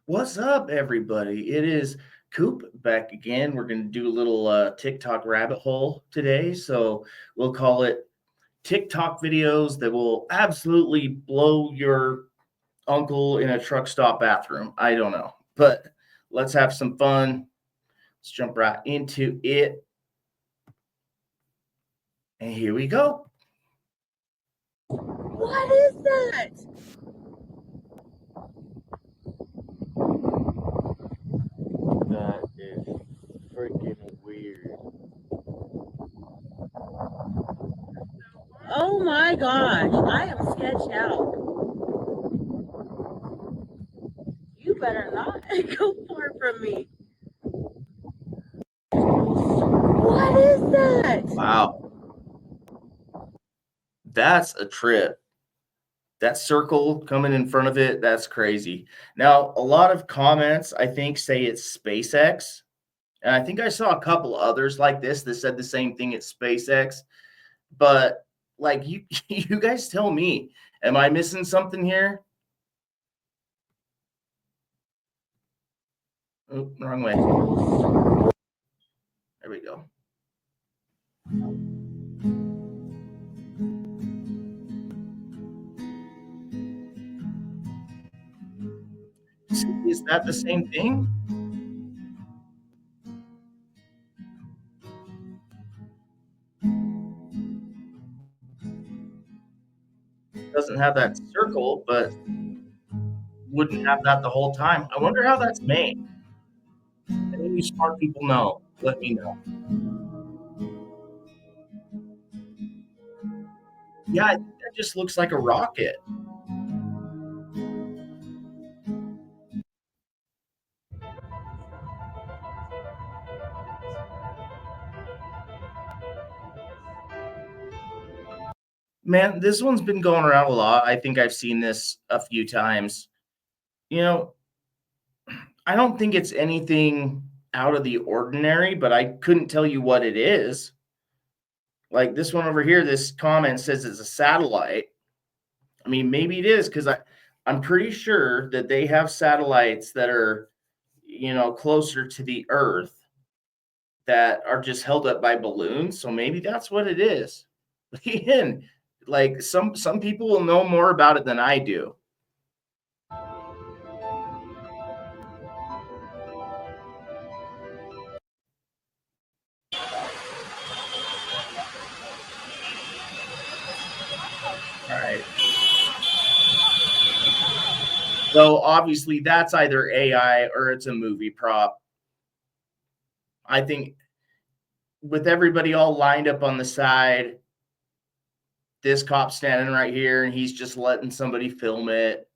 What's up, everybody? It is Coop back again. We're going to do a little TikTok rabbit hole today. So we'll call it TikTok videos that will absolutely blow your uncle in a truck stop bathroom. I don't know, but let's have some fun. Let's jump right into it. And here we go. What is that? That is freaking weird. Oh my gosh, I am sketched out. You better not go far from me. What is that? Wow. That's a trip. That circle coming in front of it, that's crazy. Now, a lot of comments, I think, say it's SpaceX. And I think I saw a couple others like this that said the same thing at SpaceX. But like you, you guys tell me, am I missing something here? Oh, wrong way. There we go. Is that the same thing? Doesn't have that circle, but wouldn't have that the whole time. I wonder how that's made. Any of you smart people know? Let me know. Yeah, I think that just looks like a rocket. Man, this one's been going around a lot. I think I've seen this a few times. You know, I don't think it's anything out of the ordinary, but I couldn't tell you what it is. Like this one over here, this comment says it's a satellite. I mean, maybe it is because I'm pretty sure that they have satellites that are, closer to the Earth that are just held up by balloons. So maybe that's what it is. Again, like some people will know more about it than I do. All right. So obviously that's either AI or it's a movie prop. I think with everybody all lined up on the side, this cop standing right here and he's just letting somebody film it.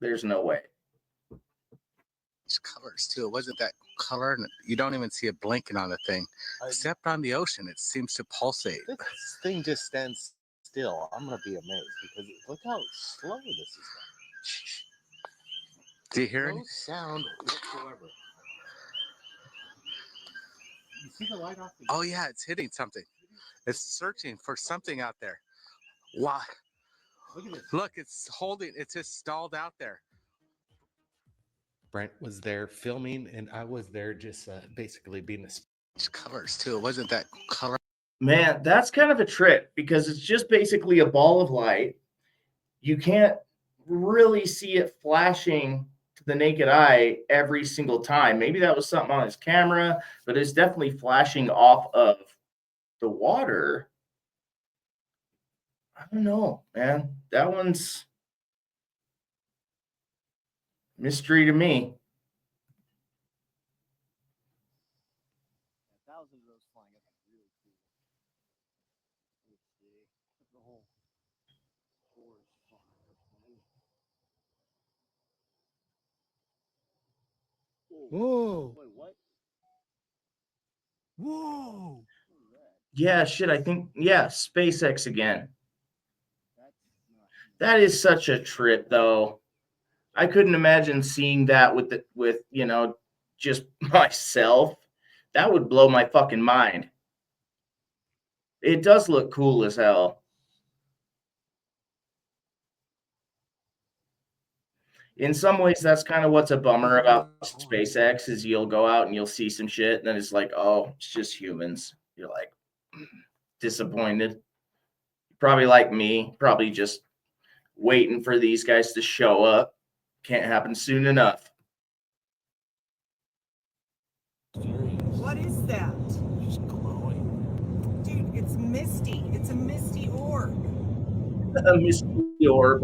There's no way. Colors too. It wasn't that color. You don't even see it blinking on the thing. Except on the ocean, it seems to pulsate. This thing just stands still. I'm gonna be amazed because look how slow this is going. Do you hear No it? sound whatsoever. You see the light off? Oh yeah, it's hitting something. It's searching for something out there. Wow. Look at this. Look, it's holding. It's just stalled out there. Brent was there filming, and I was there just basically being a Colors too. It wasn't that color. Man, that's kind of a trick because it's just basically a ball of light. You can't really see it flashing to the naked eye every single time. Maybe that was something on his camera, but it's definitely flashing off of the water. I don't know, man. That one's mystery to me. Thousands of those flying up. Really cool. The whole forest fire. Whoa! Wait, what? Whoa! Yeah, shit. I think, yeah, SpaceX again. That is such a trip, though. I couldn't imagine seeing that with just myself. That would blow my fucking mind. It does look cool as hell. in some ways, that's kind of what's a bummer about SpaceX is you'll go out and you'll see some shit, and then it's like, oh, it's just humans. You're like disappointed. Probably like me, probably just waiting for these guys to show up. Can't happen soon enough. What is that? It's glowing. Dude, it's misty. It's a misty orb. A misty orb.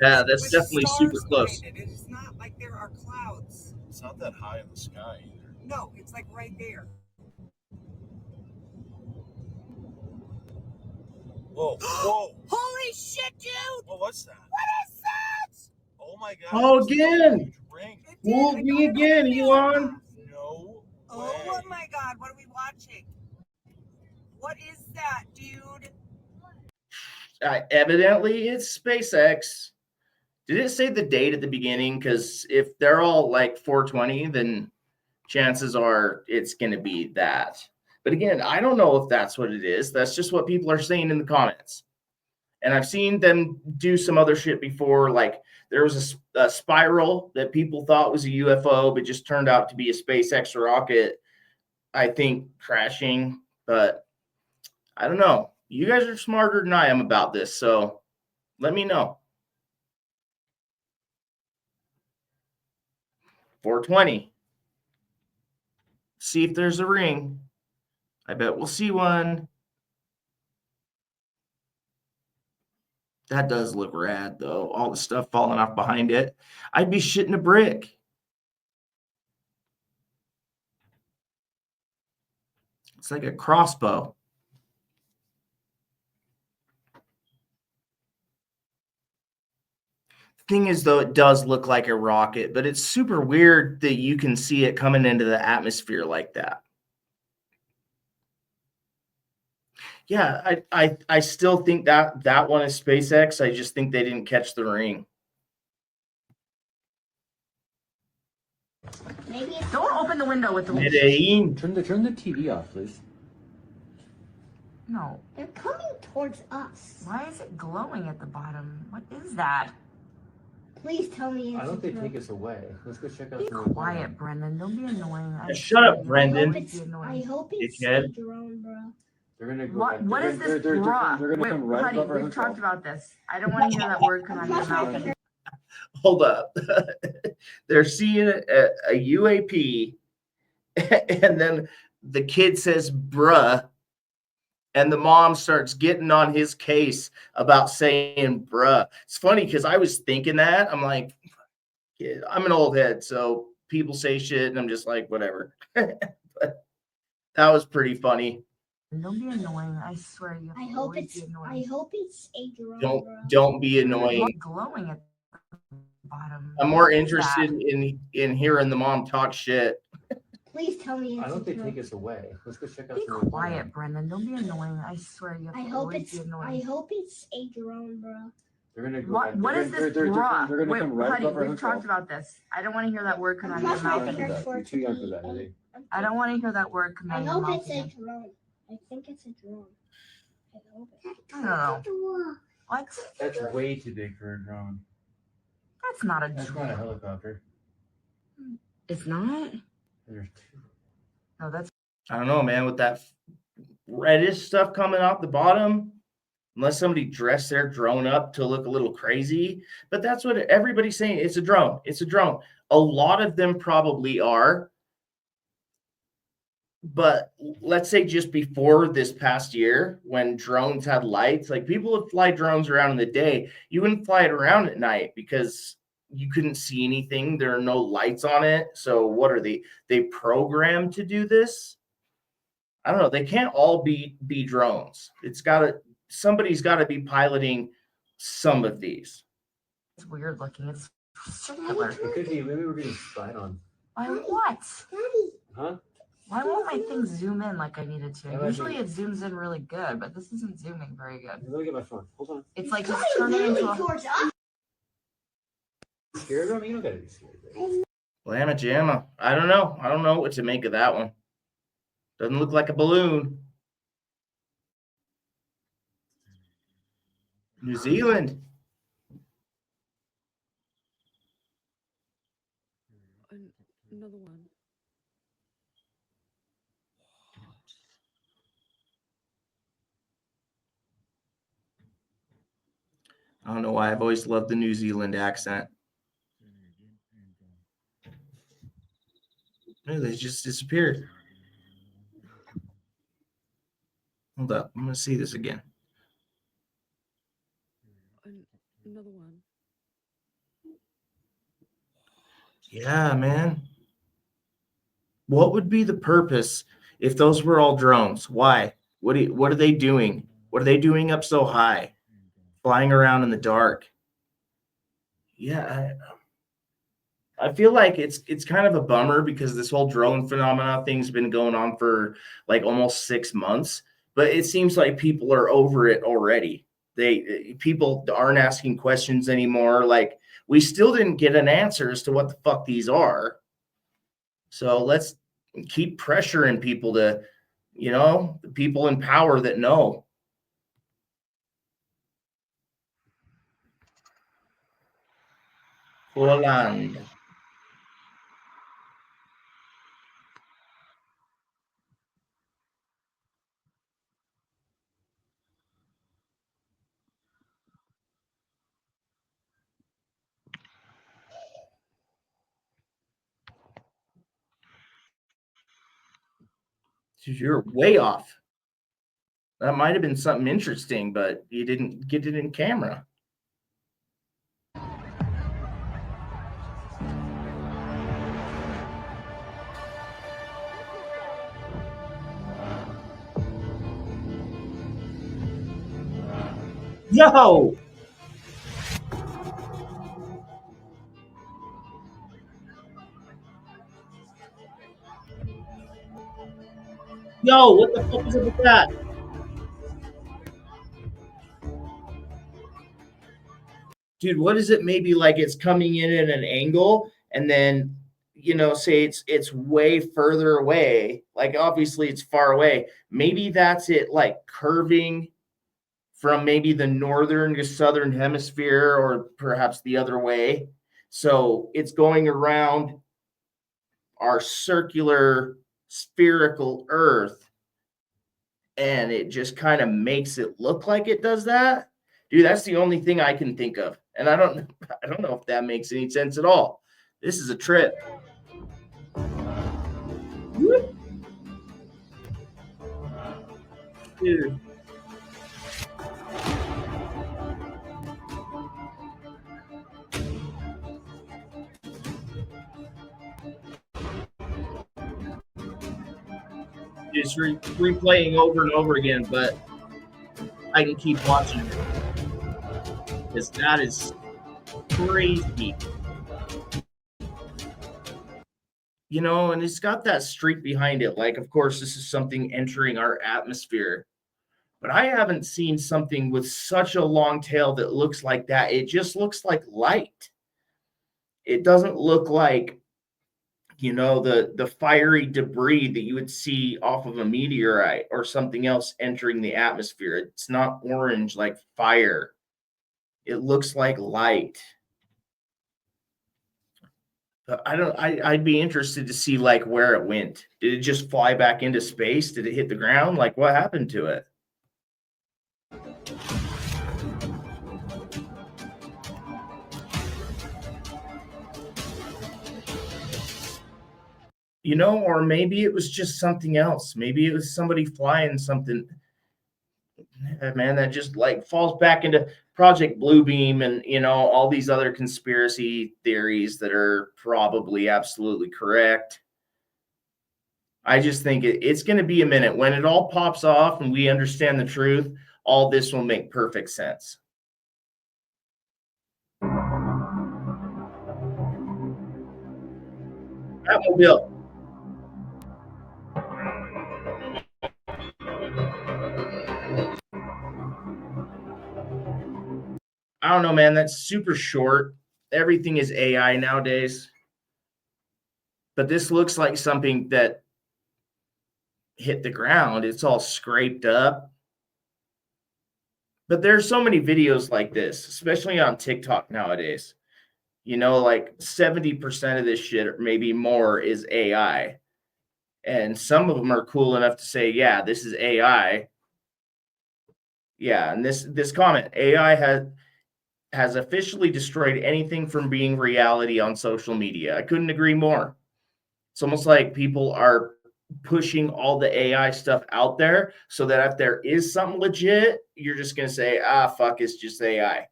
Yeah, that's With definitely super stars close. behind it. It is not like there are clouds. It's not that high in the sky either. No, it's like right there. Whoa, whoa. Holy shit, dude! Well, what's that? What is that? Oh my god. Oh, it's a again. huge ring. It did. Fooled I me got it on again, film. Elon. No Oh way. my god, what are we watching? What is that, dude? Evidently, it's SpaceX. Did it say the date at the beginning? Because if they're all like 420, then chances are it's going to be that. But again, I don't know if that's what it is. That's just what people are saying in the comments. And I've seen them do some other shit before. Like there was a spiral that people thought was a UFO, but just turned out to be a SpaceX rocket, I think, crashing. But I don't know. You guys are smarter than I am about this. So let me know. 420. See if there's a ring. I bet we'll see one. That does look rad, though. All the stuff falling off behind it. I'd be shitting a brick. It's like a crossbow. The thing is, though, it does look like a rocket, but it's super weird that you can see it coming into the atmosphere like that. Yeah, I still think that one is SpaceX. I just think they didn't catch the ring. Maybe don't open the window with the Medellin. Turn the TV off, please. No. They're coming towards us. Why is it glowing at the bottom? What is that? Please tell me it's I don't a think drone. take us away. Let's go check out Be some quiet, Brendan. Don't be annoying. I Shut up, swear you Brendan. always be I annoying. hope it's Dickhead. a drone, bro. They're gonna go. What is this, they're bruh? gonna Wait, come right honey, above our we've hotel. talked about this. I don't want to hear that word come out of your mouth. Hold up. They're seeing a UAP, and then the kid says, bruh, and the mom starts getting on his case about saying, bruh. It's funny because I was thinking that. I'm like, kid, I'm an old head, so people say shit, and I'm just like, whatever. But that was pretty funny. Don't be annoying. I swear you I hope always it's be annoying. a drone, bro. Don't be annoying. What's glowing at the bottom? I'm more What is interested that? in hearing the mom talk shit. Please tell me it's I a don't think drone. take us away. Let's go check out Be some quiet, Brendan. Don't be annoying. I swear you I always be annoying. hope it's a drone, bro. They're gonna go. What is this, bruh? They're gonna Wait, come right honey, above our we've hotel. talked about this. I don't want to hear that word come out of your Cross my mouth fingers again. for You're too young for that, Eddie. I don't want to hear that word come out I of your hope mouth it's a again. drone. I think it's a drone. I hope it. I don't know. What? That's way too big for a drone. That's not a That's not a drone. helicopter. It's not? There's two. No, that's I don't know, man, with that reddish stuff coming out the bottom, unless somebody dressed their drone up to look a little crazy. But that's what everybody's saying. It's a drone. It's a drone. A lot of them probably are. But let's say just before this past year, when drones had lights, like people would fly drones around in the day. You wouldn't fly it around at night because you couldn't see anything. There are no lights on it. So what are they programmed to do this? I don't know. They can't all be drones. Somebody's got to be piloting some of these. weird looking. It's circular. It could be. Maybe we're getting spied on. By what? Daddy. Huh? Why won't my thing zoom in like I needed to? Yeah, I Usually it zooms in really good, but this isn't zooming very good. Let me get my phone. Hold on. It's like it's turning into a. towards us. Scared of me? You don't gotta be scared. Right? Llama Jamma. I don't know. I don't know what to make of that one. Doesn't look like a balloon. New Zealand. Another one. I don't know why I've always loved the New Zealand accent. No, they just disappeared. Hold up. I'm going to see this again. Another one. Yeah, man. What would be the purpose if those were all drones? Why? What are they doing? What are they doing up so high? Flying around in the dark. Yeah, I feel like it's kind of a bummer because this whole drone phenomena thing's been going on for like almost 6 months, but it seems like people are over it already. People aren't asking questions anymore. Like we still didn't get an answer as to what the fuck these are. So let's keep pressuring people to, the people in power that know. Holland. You're way off. That might have been something interesting, but you didn't get it in camera. Yo! Yo, what the fuck is up with that? Dude, what is it? Maybe like it's coming in at an angle and then say it's way further away. Like obviously it's far away. Maybe that's it like curving from maybe the northern to southern hemisphere or perhaps the other way. So it's going around our circular spherical earth and it just kind of makes it look like it does that. Dude, that's the only thing I can think of. And I don't know if that makes any sense at all. This is a trip. Dude. It's replaying over and over again, but I can keep watching it because that is crazy. And it's got that streak behind it. Like, of course, this is something entering our atmosphere, but I haven't seen something with such a long tail that looks like that. It just looks like light. It doesn't look like the fiery debris that you would see off of a meteorite or something else entering the atmosphere. It's not orange like fire. It looks like light. But I'd be interested to see like where it went. Did it just fly back into space? Did it hit the ground? Like what happened to it? Or maybe it was just something else. Maybe it was somebody flying something. Man, that just like falls back into Project Bluebeam and all these other conspiracy theories that are probably absolutely correct. I just think it's going to be a minute when it all pops off and we understand the truth. All this will make perfect sense. Batmobile. I don't know, man. That's super short. Everything is AI nowadays. But this looks like something that hit the ground. It's all scraped up. But there's so many videos like this, especially on TikTok nowadays. You know, like 70% of this shit, or maybe more, is AI. And some of them are cool enough to say, yeah, this is AI. Yeah, and this comment, AI has officially destroyed anything from being reality on social media. I couldn't agree more. It's almost like people are pushing all the AI stuff out there so that if there is something legit, you're just going to say, fuck, it's just AI.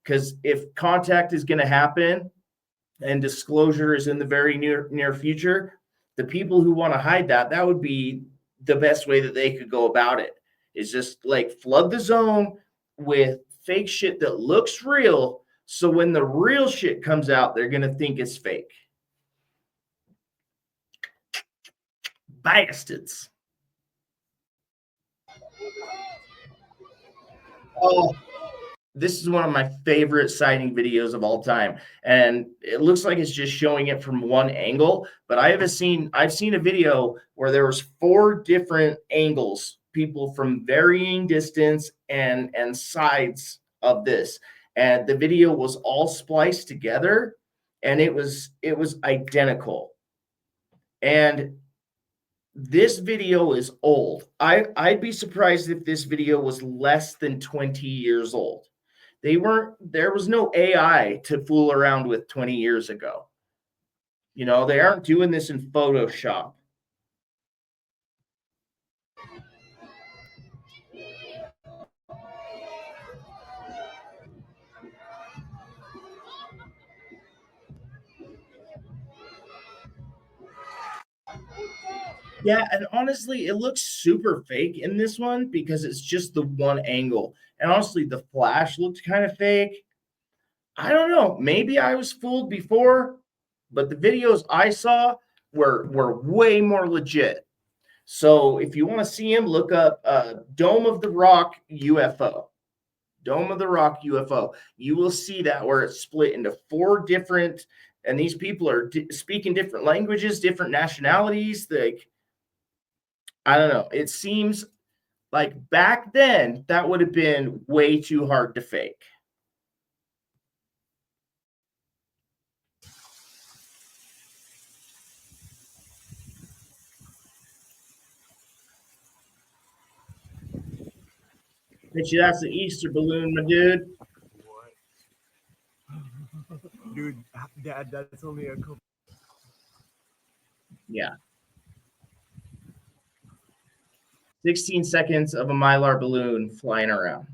Because if contact is going to happen and disclosure is in the very near future, the people who want to hide that would be the best way that they could go about it, is just like flood the zone with fake shit that looks real. So when the real shit comes out, they're going to think it's fake. Bastards. Oh, this is one of my favorite sighting videos of all time, and it looks like it's just showing it from one angle. But I've seen a video where there was 4 different angles, people from varying distance and sides of this, and the video was all spliced together, and it was identical. And this video is old. I'd be surprised if this video was less than 20 years old. There was no AI to fool around with 20 years ago. You know, they aren't doing this in Photoshop. Yeah, and honestly, it looks super fake in this one because it's just the one angle. And honestly, the flash looked kind of fake. I don't know. Maybe I was fooled before, but the videos I saw were way more legit. So if you want to see him, look up Dome of the Rock UFO. Dome of the Rock UFO. You will see that where it's split into 4 different, and these people are speaking different languages, different nationalities. Like, I don't know. It seems like back then that would have been way too hard to fake. Bet you that's the Easter balloon, my dude. What? Dude, Dad, that's only a couple. Yeah. 16 seconds of a Mylar balloon flying around.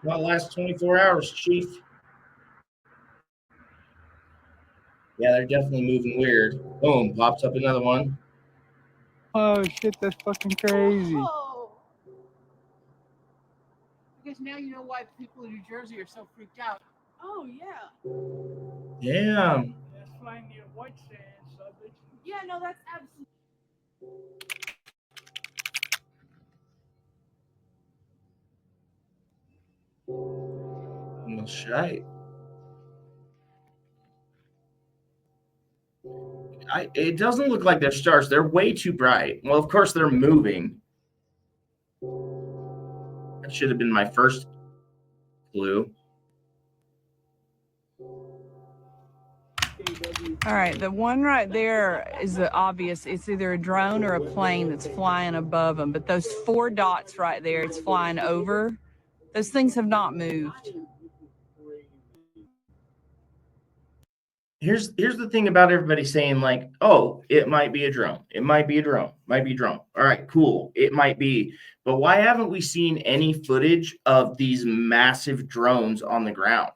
Well, last 24 hours, Chief. Yeah, they're definitely moving weird. Boom, pops up another one. Oh shit, that's fucking crazy. Whoa. Because now you know why people in New Jersey are so freaked out. Oh, yeah. Damn. That's flying near white sand, so yeah, no, that's absolutely. No shite. It doesn't look like they're stars. They're way too bright. Well, of course, they're moving. That should have been my first clue. All right, the one right there is the obvious. It's either a drone or a plane that's flying above them. But those 4 dots right there, it's flying over. Those things have not moved. Here's the thing about everybody saying, like, oh, it might be a drone. It might be a drone. Might be a drone. All right, cool. It might be. But why haven't we seen any footage of these massive drones on the ground?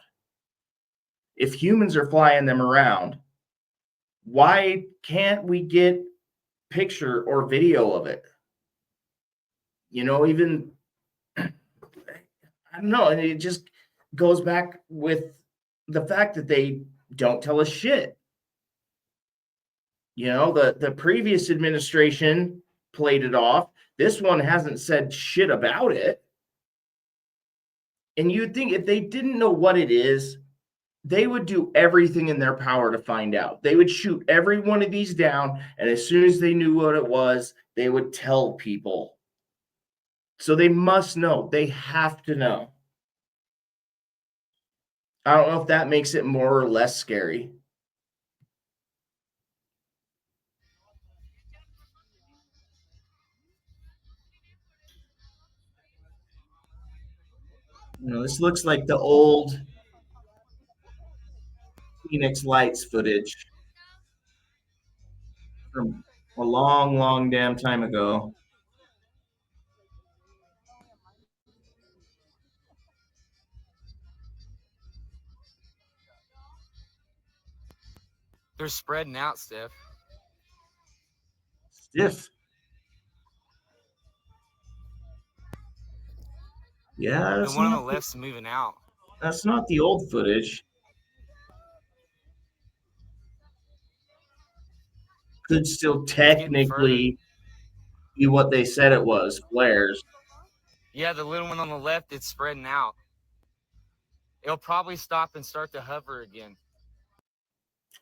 If humans are flying them around, why can't we get picture or video of it? You know, even I don't know, and it just goes back with the fact that they don't tell us shit. You know, the previous administration played it off. This one hasn't said shit about it. And you'd think if they didn't know what it is, they would do everything in their power to find out. They would shoot every one of these down, and as soon as they knew what it was, they would tell people. So they must know. They have to know. I don't know if that makes it more or less scary. This looks like the old Phoenix Lights footage from a long, long damn time ago. They're spreading out, Steph. Stiff. Yeah, The one on the left's moving out. That's not the old footage. Could still technically be what they said it was, flares. Yeah, the little one on the left, it's spreading out. It'll probably stop and start to hover again.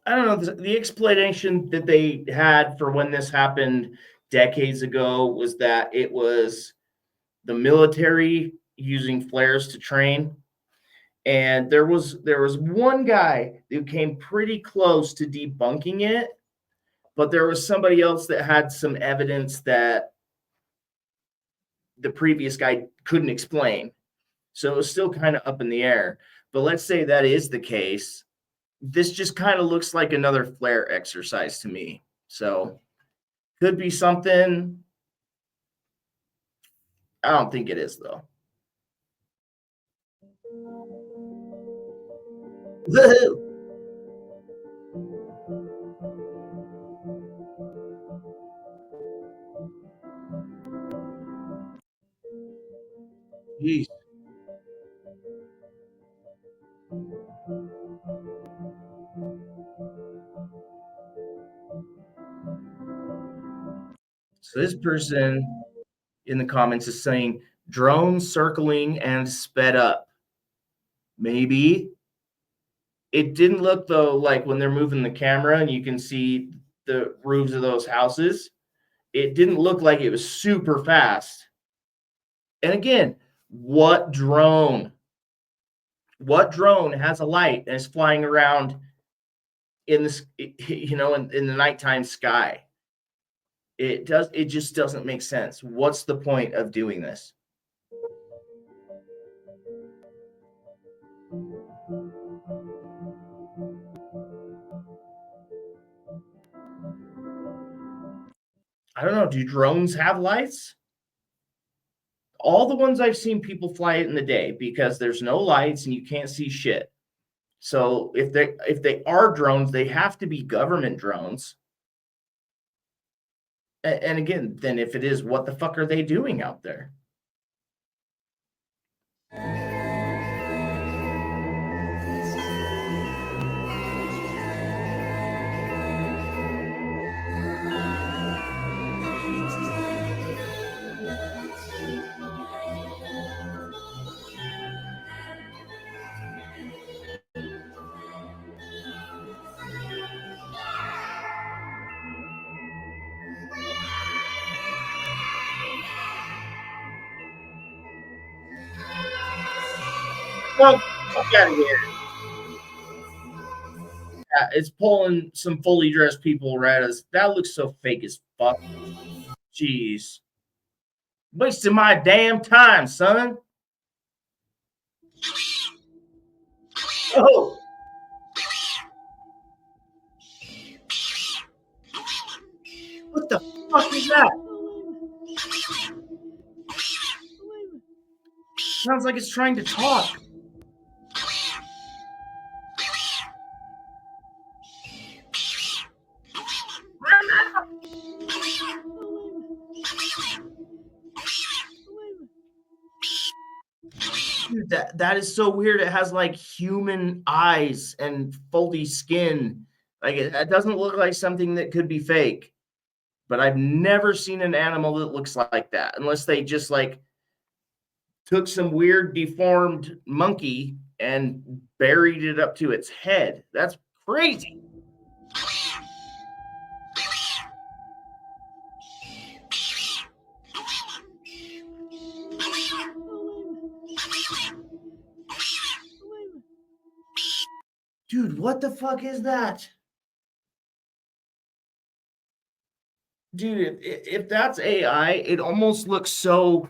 I don't know. The explanation that they had for when this happened decades ago was that it was the military using flares to train. And there was one guy who came pretty close to debunking it, but there was somebody else that had some evidence that the previous guy couldn't explain. So it was still kind of up in the air. But let's say that is the case. This just kind of looks like another flare exercise to me. So could be something. I don't think it is, though. Woohoo! Jeez. So this person in the comments is saying drone circling and sped up. Maybe. It didn't look, though, like when they're moving the camera and you can see the roofs of those houses, it didn't look like it was super fast. And again, what drone? What drone has a light and is flying around in this, in the nighttime sky? It just doesn't make sense. What's the point of doing this? I don't know. Do drones have lights? All the ones I've seen people fly it in the day because there's no lights and you can't see shit. So if they are drones, they have to be government drones. And again, then if it is, what the fuck are they doing out there? Well, fuck out of here. It's pulling some fully dressed people right as that looks so fake as fuck. Jeez. Wasting my damn time, son. Oh. What the fuck is that? Sounds like it's trying to talk. Dude, that is so weird. It has like human eyes and foldy skin. Like it doesn't look like something that could be fake. But I've never seen an animal that looks like that, unless they just like took some weird deformed monkey and buried it up to its head. That's crazy. Dude, what the fuck is that? Dude, if that's AI, it almost looks so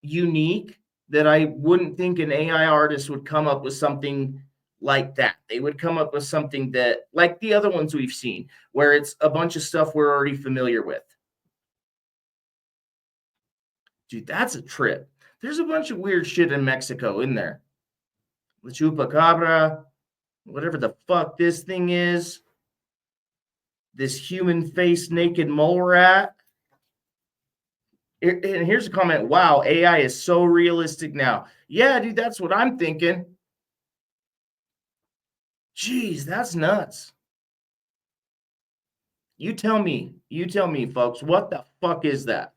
unique that I wouldn't think an AI artist would come up with something like that. They would come up with something that, like the other ones we've seen, where it's a bunch of stuff we're already familiar with. Dude, that's a trip. There's a bunch of weird shit in Mexico in there. La Chupacabra, whatever the fuck this thing is. This human face naked mole rat. And here's a comment. Wow, AI is so realistic now. Yeah, dude, that's what I'm thinking. Jeez, that's nuts. You tell me, folks, what the fuck is that?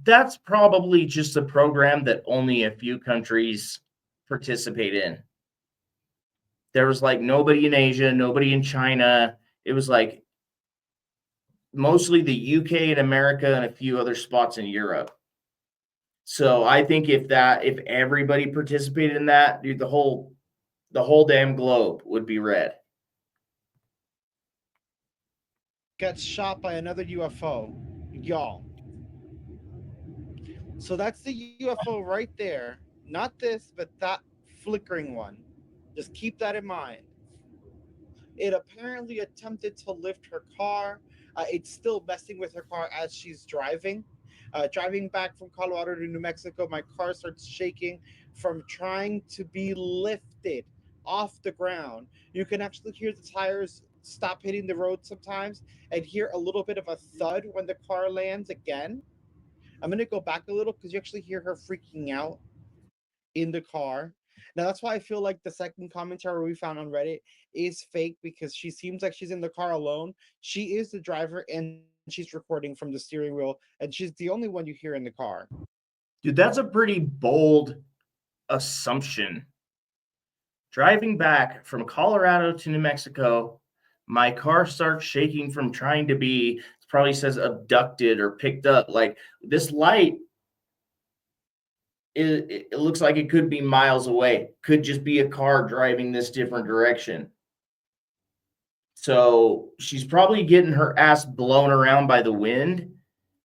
That's probably just a program that only a few countries participate in. There was like nobody in Asia, nobody in China. It was like mostly the UK and America and a few other spots in Europe. So I think if everybody participated in that, dude, the whole damn globe would be red. Gets shot by another UFO, y'all. So that's the UFO right there. Not this, but that flickering one. Just keep that in mind. It apparently attempted to lift her car. It's still messing with her car as she's driving. Driving back from Colorado to New Mexico, my car starts shaking from trying to be lifted off the ground. You can actually hear the tires stop hitting the road sometimes and hear a little bit of a thud when the car lands again. I'm going to go back a little because you actually hear her freaking out in the car. Now that's why I feel like the second commentary we found on Reddit is fake because she seems like she's in the car alone. She is the driver and she's recording from the steering wheel and she's the only one you hear in the car. Dude, that's a pretty bold assumption. Driving back from Colorado to New Mexico, my car starts shaking from trying to be, it probably says abducted or picked up. Like this light, it looks like it could be miles away. Could just be a car driving this different direction. So she's probably getting her ass blown around by the wind.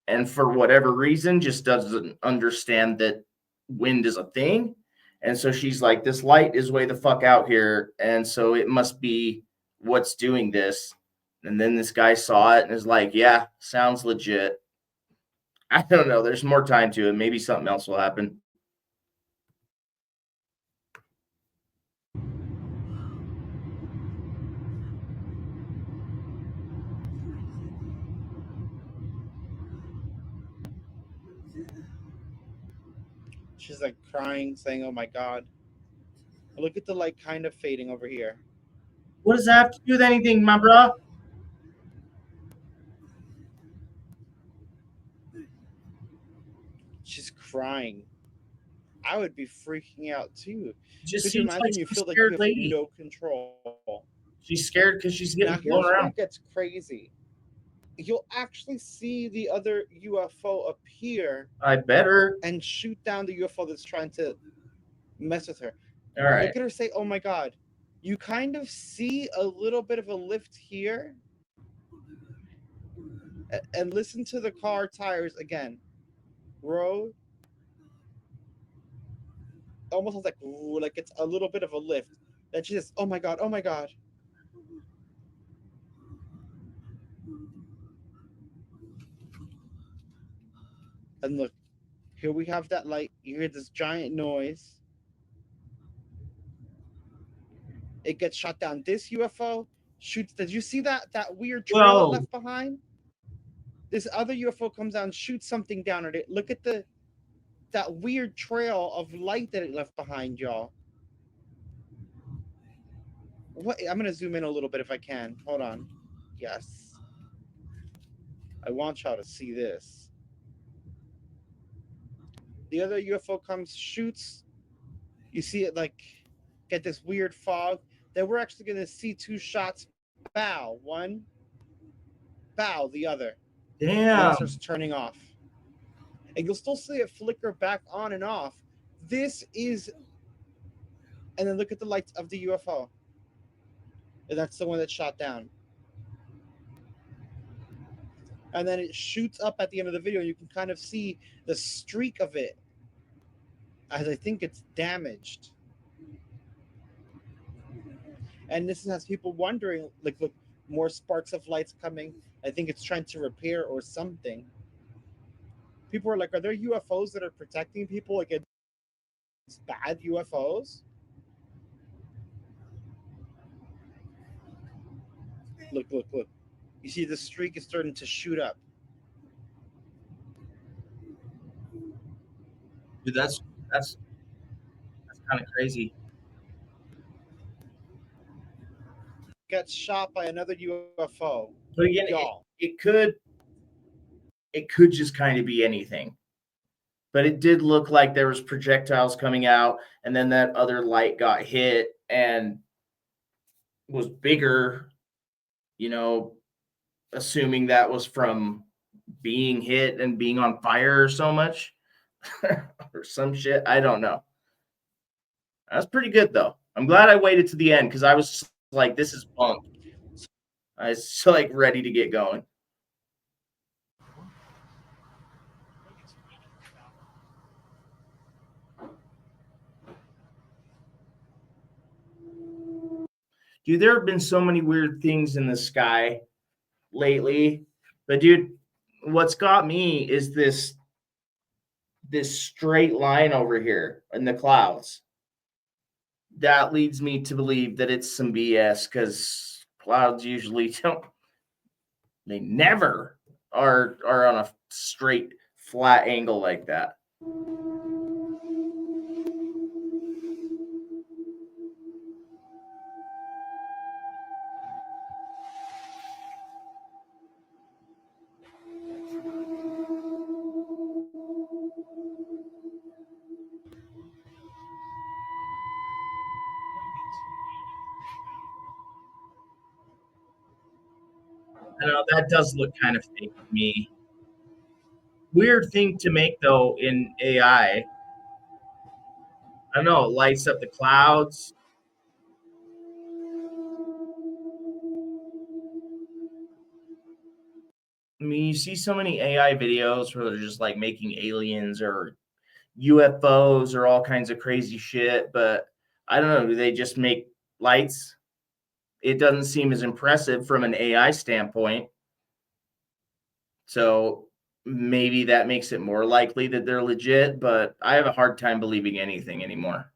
And for whatever reason, just doesn't understand that wind is a thing. And so she's like, this light is way the fuck out here. And so it must be what's doing this. And then this guy saw it and is like, yeah, sounds legit. I don't know. There's more time to it. Maybe something else will happen. She's like crying, saying, "Oh my god." Look at the light kind of fading over here. What does that have to do with anything, my bro? She's crying. I would be freaking out too. Just Could you seems like imagine? You she's a feel like you scared have lady. no control. She's scared because she's getting Now blown here's where around. it gets crazy. You'll actually see the other UFO appear. I better. And shoot down the UFO that's trying to mess with her. All right. Look at her say, "Oh my god." You kind of see a little bit of a lift here. And listen to the car tires again. Road. Almost sounds like it's a little bit of a lift. Then she says, "Oh my god, oh my god." And look, here we have that light. You hear this giant noise. It gets shot down. This UFO shoots. Did you see that weird trail it left behind? This other UFO comes down, shoots something down at it. Look at that weird trail of light that it left behind, y'all. What? I'm gonna zoom in a little bit if I can. Hold on. Yes. I want y'all to see this. The other UFO comes, shoots. You see it like get this weird fog. Then we're actually gonna see two shots. Bow one. Bow the other. And then Damn. it starts turning off. And you'll still see it flicker back on and off. This is, and then look at the lights of the UFO. And that's the one that shot down. And then it shoots up at the end of the video. And you can kind of see the streak of it as I think it's damaged. And this has people wondering, like, look, more sparks of lights coming. I think it's trying to repair or something. People are like, are there UFOs that are protecting people against bad UFOs? Look. You see the streak is starting to shoot up. Dude, that's kind of crazy. Gets shot by another UFO. But again, it could just kind of be anything. But it did look like there was projectiles coming out, and then that other light got hit and was bigger, assuming that was from being hit and being on fire so much or some shit. I don't know. That's pretty good, though. I'm glad I waited to the end because I was like, this is pumped. I was like ready to get going. Dude, there have been so many weird things in the sky lately. But dude, what's got me is this straight line over here in the clouds. That leads me to believe that it's some BS because clouds usually they never are on a straight flat angle like that. I know that does look kind of fake to me. Weird thing to make though in AI. I don't know, it lights up the clouds. I mean, you see so many AI videos where they're just like making aliens or UFOs or all kinds of crazy shit, but I don't know, do they just make lights? It doesn't seem as impressive from an AI standpoint. So maybe that makes it more likely that they're legit, but I have a hard time believing anything anymore.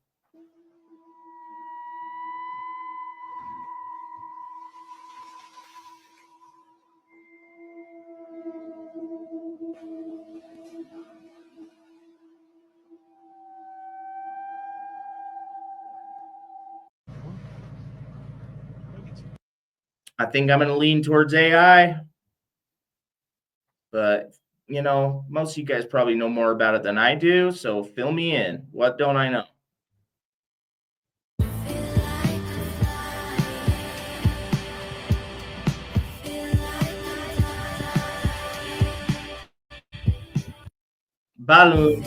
I think I'm going to lean towards AI, but most of you guys probably know more about it than I do, so fill me in. What don't I know? Balloon.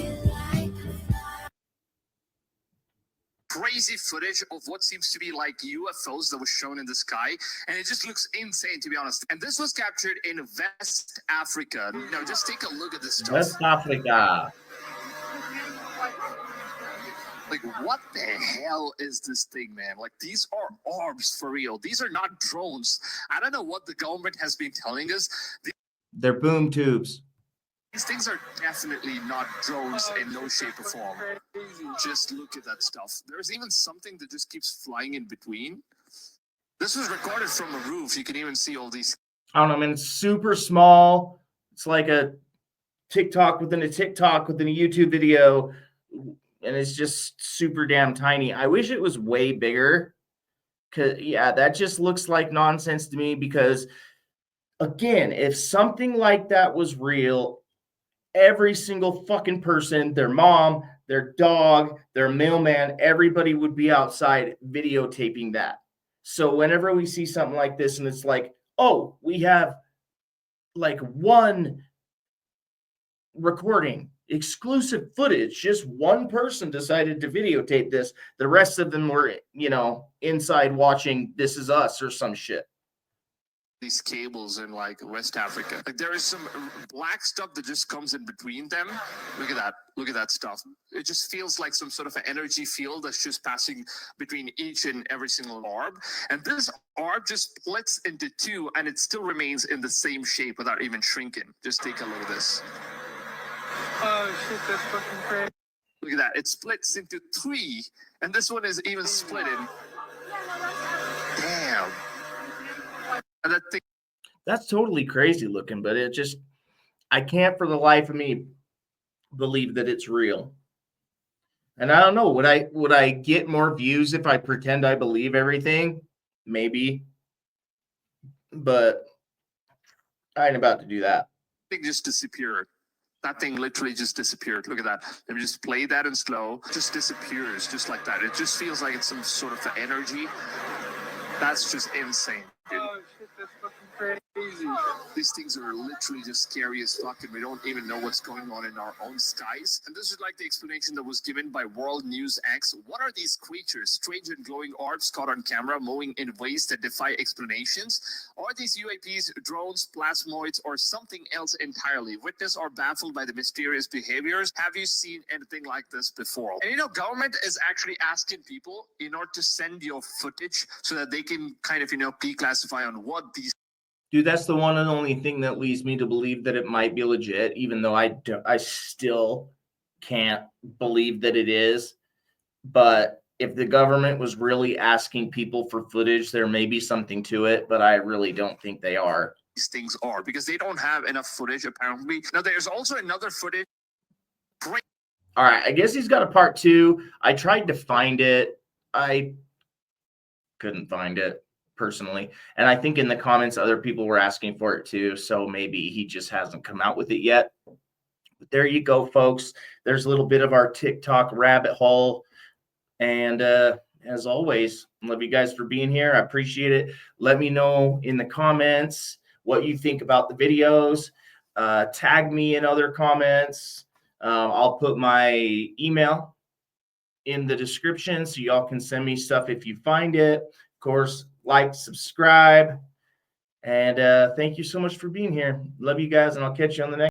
Crazy footage of what seems to be like UFOs that was shown in the sky, and it just looks insane, to be honest. And this was captured in West Africa. Now, just take a look at this stuff. West Africa. Like, what the hell is this thing, man? Like, these are orbs for real. These are not drones. I don't know what the government has been telling us. They're boom tubes. These things are definitely not drones in no shape or form. Just look at that stuff. There's even something that just keeps flying in between. This was recorded from a roof. You can even see all these. I don't know, man. It's super small. It's like a TikTok within a TikTok within a YouTube video. And it's just super damn tiny. I wish it was way bigger. Cause yeah, that just looks like nonsense to me because again, if something like that was real, every single fucking person, their mom, their dog, their mailman, everybody would be outside videotaping that. So whenever we see something like this and it's like, oh, we have like one recording, exclusive footage, just one person decided to videotape this. The rest of them were, inside watching This Is Us or some shit. These cables in like West Africa. Like there is some black stuff that just comes in between them. Look at that. Look at that stuff. It just feels like some sort of an energy field that's just passing between each and every single orb. And this orb just splits into two and it still remains in the same shape without even shrinking. Just take a look at this. Oh shit, that's fucking crazy. Look at that. It splits into three and this one is even split in. Damn. And that thing. That's totally crazy looking, but I can't for the life of me believe that it's real. And I don't know, would I get more views if I pretend I believe everything? Maybe. But I ain't about to do that. Thing just disappeared. That thing literally just disappeared. Look at that. Let me just play that in slow. It just disappears just like that. It just feels like it's some sort of energy. That's just insane, dude. Oh shit, that's fucking crazy. These things are literally just scary as fuck, and we don't even know what's going on in our own skies. And this is like the explanation that was given by World News X. What are these creatures? Strange and glowing orbs caught on camera, moving in ways that defy explanations? Are these UAPs, drones, plasmoids, or something else entirely? Witnessed or baffled by the mysterious behaviors? Have you seen anything like this before? And government is actually asking people in order to send your footage so that they can kind of, declassify on what these. Dude, that's the one and only thing that leads me to believe that it might be legit, even though I still can't believe that it is. But if the government was really asking people for footage, there may be something to it, but I really don't think they are. These things are because they don't have enough footage, apparently. Now, there's also another footage. Great. All right, I guess he's got a part 2. I tried to find it. I couldn't find it personally. And I think in the comments, other people were asking for it too. So maybe he just hasn't come out with it yet. But there you go, folks. There's a little bit of our TikTok rabbit hole. And as always, love you guys for being here. I appreciate it. Let me know in the comments what you think about the videos. Tag me in other comments. I'll put my email in the description so y'all can send me stuff if you find it. Of course, like, subscribe, and thank you so much for being here. Love you guys, and I'll catch you on the next.